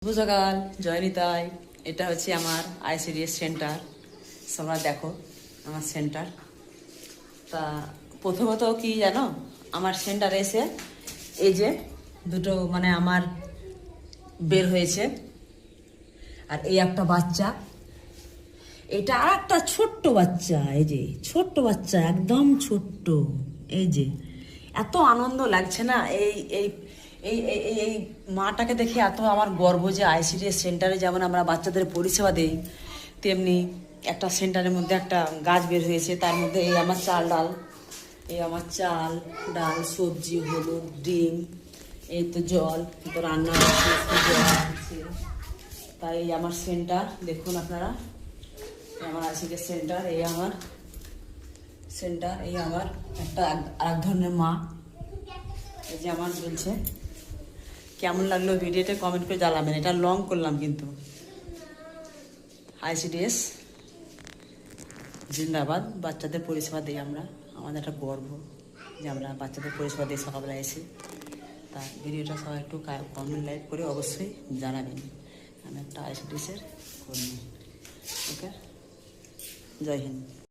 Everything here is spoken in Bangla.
শুভ সকাল, জয় নিতাই। এটা হচ্ছে আমার আইসিডিএস সেন্টার। তোমরা দেখো আমার সেন্টার। তা প্রথমত কি জানো, আমার সেন্টারে এসে এই যে দুটো আমার বের হয়েছে, আর এই একটা বাচ্চা, এটা আর একটা ছোট্ট বাচ্চা, এই যে ছোট্ট বাচ্চা, একদম ছোট্ট। এই যে এত আনন্দ লাগছে না এই এই এই এই এই এই মাটাকে দেখে, এত আমার গর্ব যে আইসিডিএস সেন্টারে যেমন আমরা বাচ্চাদের পরিষেবা দেই, তেমনি একটা সেন্টারের মধ্যে একটা গাছ বের হয়েছে। তার মধ্যে এই আমার চাল ডাল, এই আমার চাল ডাল, সবজি, হলুদ, ডিম, এই তো জল, তো রান্না হচ্ছে, জল হচ্ছে। তাই এই আমার সেন্টার দেখুন আপনারা, আমার আইসিডিএস সেন্টার। এই আমার সেন্টার, এই আমার একটা আরেক ধরনের মা, এই যে আমার বলছে। কেমন লাগলো ভিডিওটা কমেন্ট করে জানাবেন। এটা লং করলাম কিন্তু। আইসিডিএস জিন্দাবাদ। বাচ্চাদের পরিষেবা দিই আমরা, আমাদের একটা গর্ব যে আমরা বাচ্চাদের পরিষেবা দিই সকালবেলা এসে। তা ভিডিওটা সবাই একটু কমেন্ট লাইক করে অবশ্যই জানাবেন। আমি একটা আইসিডিএসের কর্মী। ওকে, জয় হিন্দ।